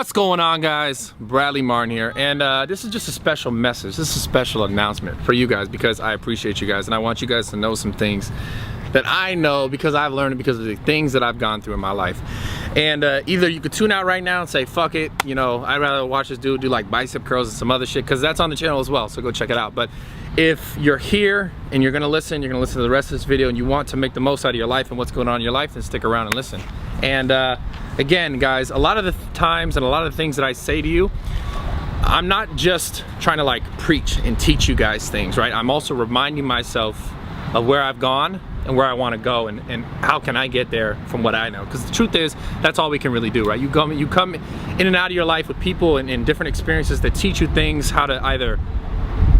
What's going on, guys? Bradley Martin here, and this is just a special message. This is a special announcement for you guys because I appreciate you guys and I want you guys to know some things that I know because I've learned because of the things that I've gone through in my life. And either you could tune out right now and say, fuck it, you know, I'd rather watch this dude do like bicep curls and some other shit, because that's on the channel as well, so go check it out. But if you're here and you're gonna listen to the rest of this video and you want to make the most out of your life and what's going on in your life, then stick around and listen. And again, guys, a lot of the times and a lot of the things that I say to you, I'm not just trying to like preach and teach you guys things, right? I'm also reminding myself of where I've gone and where I want to go, and how can I get there from what I know. Because the truth is, that's all we can really do, right? You come in and out of your life with people and different experiences that teach you things, how to either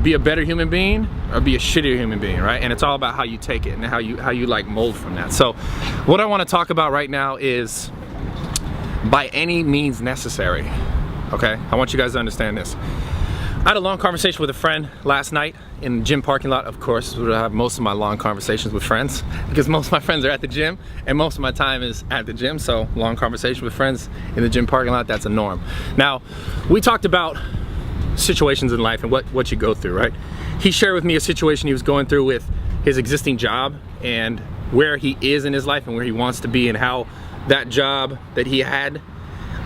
be a better human being or be a shittier human being, right? And it's all about how you take it and how you like mold from that. So what I want to talk about right now is by any means necessary, okay? I want you guys to understand this. I had a long conversation with a friend last night in the gym parking lot. Of course, I have most of my long conversations with friends because most of my friends are at the gym and most of my time is at the gym. So long conversation with friends in the gym parking lot, that's a norm. Now, we talked about situations in life and what you go through, right? He shared with me a situation he was going through with his existing job and where he is in his life and where he wants to be, and how that job that he had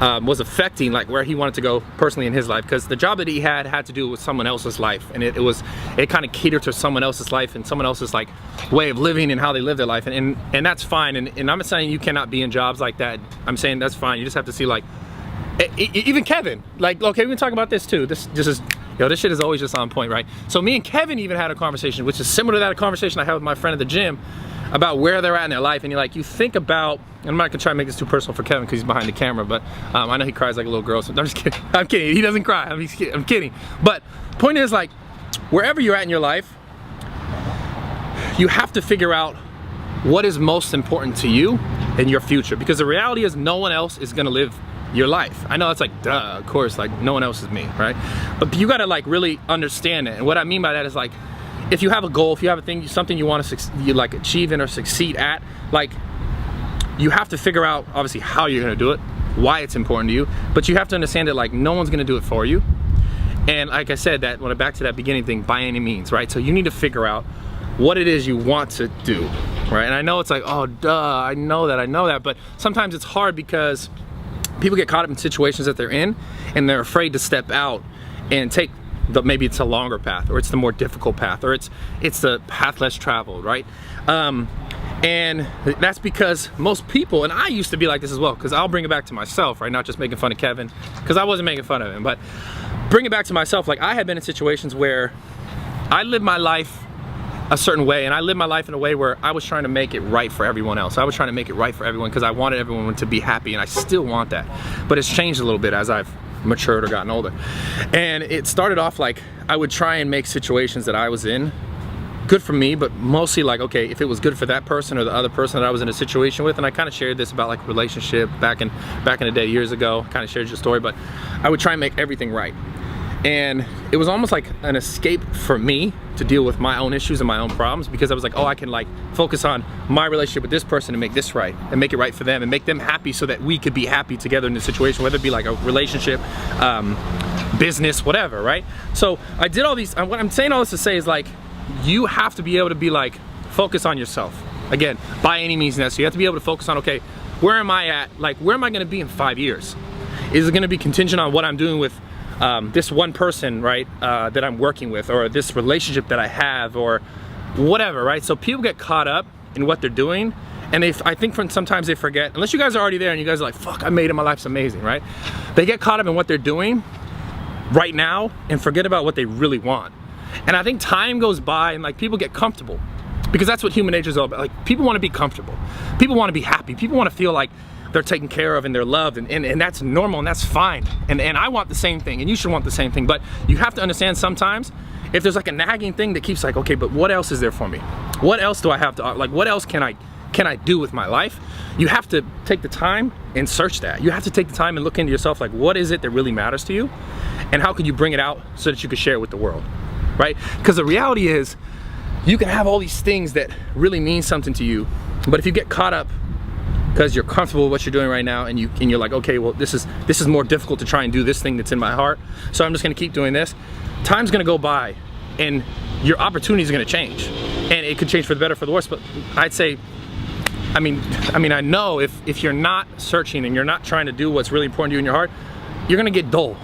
was affecting like where he wanted to go personally in his life, because the job that he had to do with someone else's life, and it kind of catered to someone else's life and someone else's like way of living and how they live their life, and that's fine, and I'm not saying you cannot be in jobs like that. I'm saying that's fine. You just have to see, like, even Kevin, like, okay, we can talk about this too. This shit is always just on point, right? So me and Kevin even had a conversation, which is similar to that conversation I had with my friend at the gym, about where they're at in their life. And you think about, and I'm not gonna try to make this too personal for Kevin because he's behind the camera, but I know he cries like a little girl, so I'm just kidding. I'm kidding, he doesn't cry, I'm kidding. But point is, like, wherever you're at in your life, you have to figure out what is most important to you in your future, because the reality is no one else is gonna live your life. I know it's like, duh, of course, like no one else is me, right? But you gotta like really understand it. And what I mean by that is, like, if you have a goal, if you have a thing, something you want to like achieve in or succeed at, like, you have to figure out obviously how you're gonna do it, why it's important to you, but you have to understand that like no one's gonna do it for you. And like I said, that when back to that beginning thing, by any means, right? So you need to figure out what it is you want to do, right? And I know it's like, oh duh, I know that, but sometimes it's hard because people get caught up in situations that they're in and they're afraid to step out and take maybe it's a longer path, or it's the more difficult path, or it's the path less traveled, right? And that's because most people, and I used to be like this as well, because I'll bring it back to myself, right? Not just making fun of Kevin, because I wasn't making fun of him, but bring it back to myself. Like, I had been in situations where I lived my life a certain way, and I lived my life in a way where I was trying to make it right for everyone else. I was trying to make it right for everyone because I wanted everyone to be happy, and I still want that. But it's changed a little bit as I've matured or gotten older. And it started off like I would try and make situations that I was in good for me, but mostly like, okay, if it was good for that person or the other person that I was in a situation with. And I kind of shared this about like relationship back in the day years ago, kind of shared your story, but I would try and make everything right. And it was almost like an escape for me to deal with my own issues and my own problems, because I was like, oh, I can like focus on my relationship with this person and make this right and make it right for them and make them happy so that we could be happy together in this situation, whether it be like a relationship, business, whatever, right? So I did all these, what I'm saying all this to say is, like, you have to be able to be like, focus on yourself. Again, by any means necessary. You have to be able to focus on, okay, where am I at? Like, where am I gonna be in 5 years? Is it gonna be contingent on what I'm doing with this one person, right, that I'm working with, or this relationship that I have, or whatever, right? So people get caught up in what they're doing, and I think sometimes they forget, unless you guys are already there and you guys are like, fuck, I made it, my life's amazing, right? They get caught up in what they're doing right now and forget about what they really want. And I think time goes by and like people get comfortable, because that's what human nature is all about. Like, people want to be comfortable, people want to be happy, people want to feel like they're taken care of and they're loved, and that's normal and that's fine, and I want the same thing, and you should want the same thing. But you have to understand, sometimes if there's like a nagging thing that keeps like, okay, but what else is there for me? What else do I have to, like, what else can I do with my life? You have to take the time and search that. You have to take the time and look into yourself, like, what is it that really matters to you, and how can you bring it out so that you can share it with the world, right? Because the reality is, you can have all these things that really mean something to you, but if you get caught up because you're comfortable with what you're doing right now, and you're like, okay, well, this is more difficult to try and do this thing that's in my heart, so I'm just gonna keep doing this. Time's gonna go by, and your opportunities are gonna change, and it could change for the better, for the worse. But I'd say, I mean, I know if you're not searching and you're not trying to do what's really important to you in your heart, you're gonna get dull.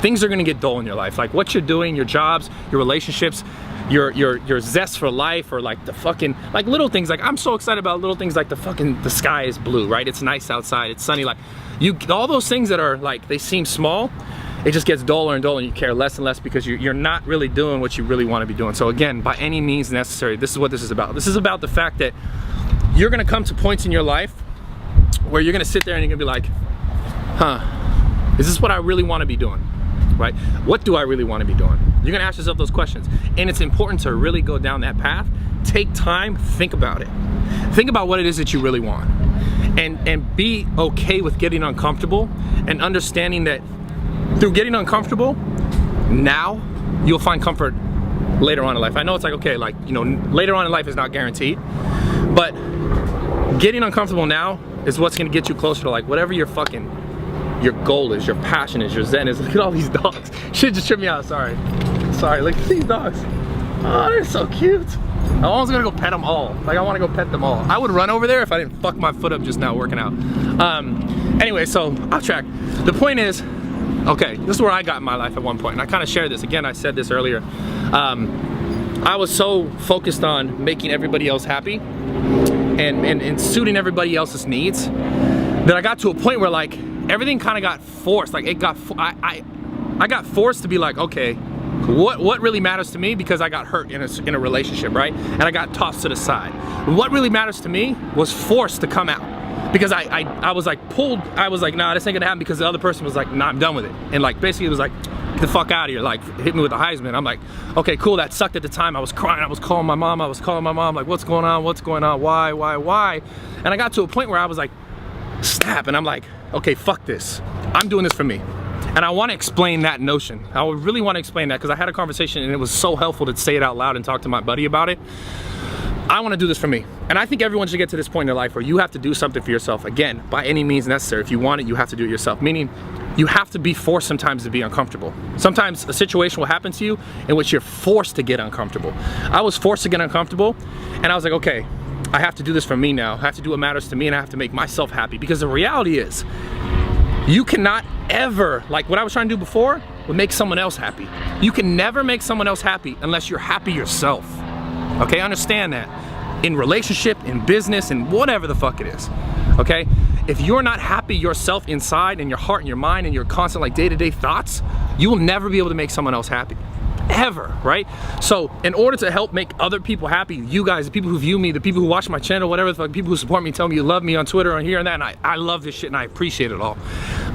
Things are gonna get dull in your life, like what you're doing, your jobs, your relationships, your zest for life, or like the fucking, like little things. Like I'm so excited about little things like the sky is blue, right? It's nice outside, it's sunny, like all those things that are like, they seem small, it just gets duller and duller, and you care less and less because you're not really doing what you really want to be doing. So again, by any means necessary, this is what this is about. This is about the fact that you're gonna come to points in your life where you're gonna sit there and you're gonna be like, is this what I really want to be doing? Right? What do I really want to be doing? You're gonna ask yourself those questions, and it's important to really go down that path. Take time, think about it. Think about what it is that you really want, and be okay with getting uncomfortable, and understanding that through getting uncomfortable, now you'll find comfort later on in life. I know it's like, okay, like, you know, later on in life is not guaranteed, but getting uncomfortable now is what's gonna get you closer to like whatever your goal is, your passion is, your zen is. Look at all these dogs. Shit just tripped me out, sorry, look at these dogs. Oh, they're so cute. I almost gonna go pet them all. Like I wanna go pet them all. I would run over there if I didn't fuck my foot up just now working out. Anyway, so off track. The point is, okay, this is where I got in my life at one point, and I kind of shared this. Again, I said this earlier. I was so focused on making everybody else happy and suiting everybody else's needs that I got to a point where like everything kind of got forced. Like I got forced to be like, okay, what really matters to me, because I got hurt in a relationship, right? And I got tossed to the side. What really matters to me was forced to come out, because I was like pulled. I was like, nah, this ain't gonna happen, because the other person was like, nah, I'm done with it. And like basically it was like, get the fuck out of here, like hit me with the Heisman. I'm like, okay, cool, that sucked at the time. I was crying, I was calling my mom, like, what's going on, why? And I got to a point where I was like, snap, and I'm like, okay, fuck this, I'm doing this for me. And I want to explain that notion. I would really want to explain that, because I had a conversation and it was so helpful to say it out loud and talk to my buddy about it. I want to do this for me. And I think everyone should get to this point in their life where you have to do something for yourself. Again, by any means necessary. If you want it, you have to do it yourself. Meaning, you have to be forced sometimes to be uncomfortable. Sometimes a situation will happen to you in which you're forced to get uncomfortable. I was forced to get uncomfortable, and I was like, okay, I have to do this for me now. I have to do what matters to me, and I have to make myself happy. Because the reality is, you cannot ever, like what I was trying to do before, would make someone else happy. You can never make someone else happy unless you're happy yourself. Okay, understand that. In relationship, in business, in whatever the fuck it is. Okay? If you're not happy yourself inside, in your heart and your mind and your constant like day-to-day thoughts, you will never be able to make someone else happy. Ever, right? So in order to help make other people happy, you guys, the people who view me, the people who watch my channel, whatever the fuck, people who support me, tell me you love me on Twitter and here and that, and I love this shit and I appreciate it all.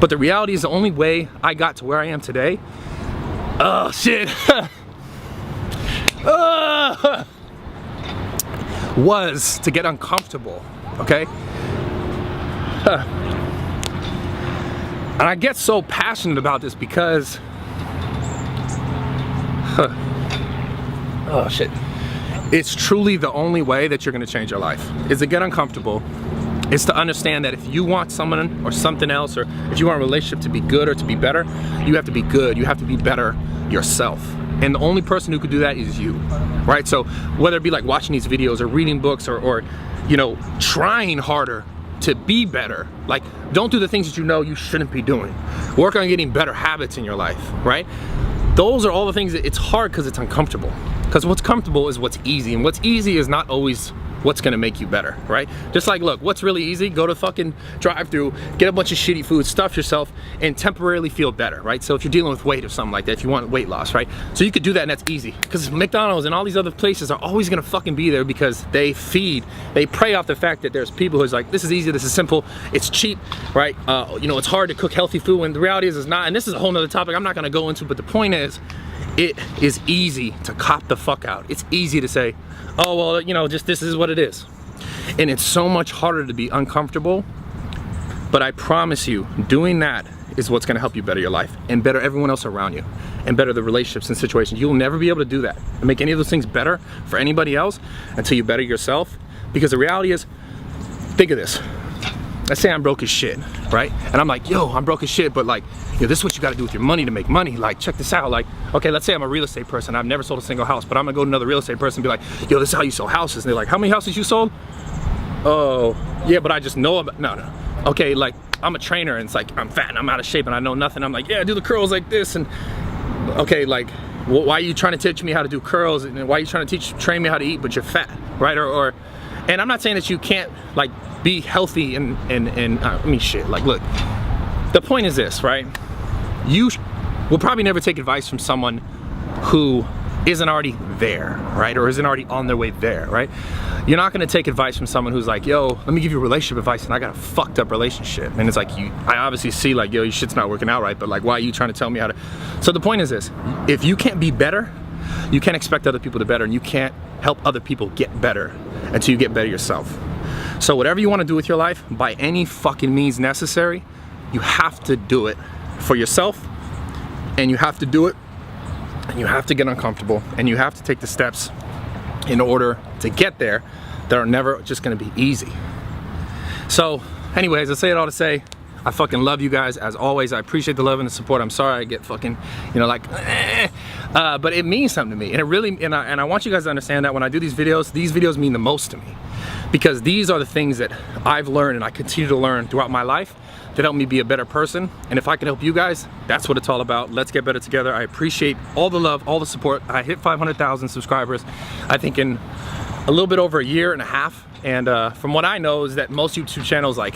But the reality is, the only way I got to where I am today, oh shit, was to get uncomfortable, okay? And I get so passionate about this because oh shit, it's truly the only way that you're gonna change your life, is to get uncomfortable. It's to understand that if you want someone or something else, or if you want a relationship to be good or to be better, you have to be good, you have to be better yourself. And the only person who could do that is you, right? So whether it be like watching these videos or reading books or you know, trying harder to be better, like don't do the things that you know you shouldn't be doing. Work on getting better habits in your life, right? Those are all the things that it's hard because it's uncomfortable. Because what's comfortable is what's easy, and what's easy is not always what's gonna make you better, right? Just like, look, what's really easy? Go to fucking drive-through, get a bunch of shitty food, stuff yourself, and temporarily feel better, right? So if you're dealing with weight or something like that, if you want weight loss, right? So you could do that, and that's easy. Because McDonald's and all these other places are always gonna fucking be there, because they prey off the fact that there's people who's like, this is easy, this is simple, it's cheap, right? You know, it's hard to cook healthy food, when the reality is it's not. And this is a whole nother topic I'm not gonna go into, but the point is, it is easy to cop the fuck out. It's easy to say, oh, well, you know, just this is what it is. And it's so much harder to be uncomfortable, but I promise you, doing that is what's gonna help you better your life and better everyone else around you and better the relationships and situations. You'll never be able to do that and make any of those things better for anybody else until you better yourself. Because the reality is, think of this. let's say I'm broke as shit, right? And I'm like, yo, I'm broke as shit, but like, yo, this is what you gotta do with your money to make money. Like, check this out. Like, okay, let's say I'm a real estate person. I've never sold a single house, but I'm gonna go to another real estate person and be like, yo, this is how you sell houses. And they're like, how many houses you sold? Oh, yeah, but I just know about, no. Okay, like, I'm a trainer and it's like, I'm fat and I'm out of shape and I know nothing. I'm like, yeah, do the curls like this. And okay, like, why are you trying to teach me how to do curls? And why are you trying to train me how to eat, but you're fat, right? And I'm not saying that you can't like be healthy and I mean, shit, like, look, the point is this, right? You will probably never take advice from someone who isn't already there, right? Or isn't already on their way there, right? You're not gonna take advice from someone who's like, yo, let me give you relationship advice and I got a fucked up relationship. And it's like, I obviously see like, yo, your shit's not working out right, but like, why are you trying to tell me how to? So the point is this, if you can't be better, you can't expect other people to better, and you can't help other people get better until you get better yourself. So whatever you wanna do with your life, by any fucking means necessary, you have to do it for yourself, and you have to do it, and you have to get uncomfortable, and you have to take the steps in order to get there that are never just gonna be easy. So anyways, I say it all to say, I fucking love you guys as always. I appreciate the love and the support. I'm sorry I get fucking, you know, like, but it means something to me. And it really, and I want you guys to understand that when I do these videos mean the most to me. Because these are the things that I've learned and I continue to learn throughout my life that help me be a better person. And if I can help you guys, that's what it's all about. Let's get better together. I appreciate all the love, all the support. I hit 500,000 subscribers, I think in a little bit over a year and a half. And from what I know is that most YouTube channels like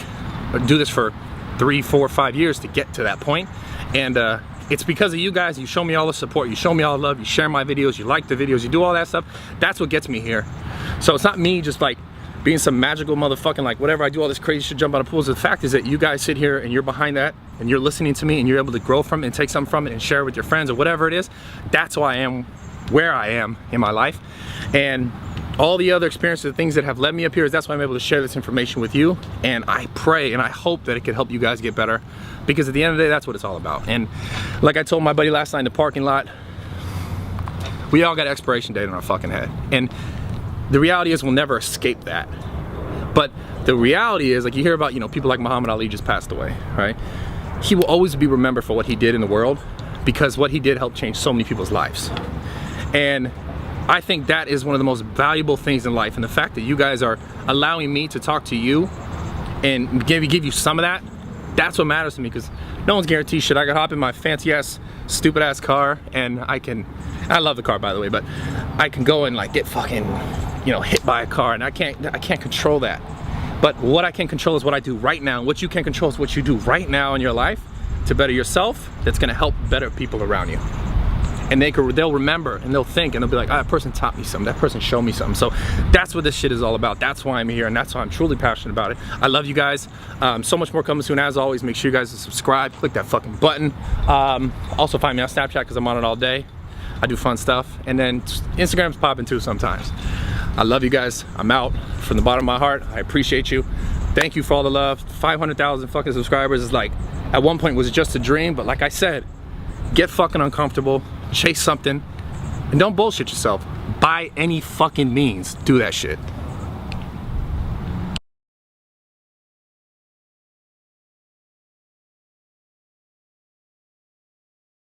do this for 3, 4, 5 years to get to that point. And it's because of you guys. You show me all the support, you show me all the love, you share my videos, you like the videos, you do all that stuff. That's what gets me here. So it's not me just like being some magical motherfucking like whatever, I do all this crazy shit, jump out of pools. The fact is that you guys sit here and you're behind that and you're listening to me and you're able to grow from it and take something from it and share it with your friends or whatever it is. That's why I am where I am in my life. And all the other experiences, the things that have led me up here, is that's why I'm able to share this information with you. And I pray and I hope that it can help you guys get better, because at the end of the day, that's what it's all about. And like I told my buddy last night in the parking lot, we all got an expiration date on our fucking head. And the reality is we'll never escape that. But the reality is, like, you hear about, you know, people like Muhammad Ali just passed away, right? He will always be remembered for what he did in the world, because what he did helped change so many people's lives. And I think that is one of the most valuable things in life. And the fact that you guys are allowing me to talk to you and give you some of that, that's what matters to me, because no one's guaranteed shit. I can hop in my fancy ass, stupid ass car and I love the car, by the way, but I can go and like get fucking, you know, hit by a car, and I can't control that. But what I can control is what I do right now. What you can control is what you do right now in your life to better yourself. That's gonna help better people around you. And they'll remember and they'll think and they'll be like, oh, that person taught me something, that person showed me something. So that's what this shit is all about. That's why I'm here, and that's why I'm truly passionate about it. I love you guys. So much more coming soon. As always, make sure you guys subscribe, click that fucking button. Also find me on Snapchat because I'm on it all day. I do fun stuff. And then Instagram's popping too sometimes. I love you guys. I'm out from the bottom of my heart. I appreciate you. Thank you for all the love. 500,000 fucking subscribers is like, at one point was just a dream, but like I said, get fucking uncomfortable, chase something, and don't bullshit yourself. By any fucking means, do that shit.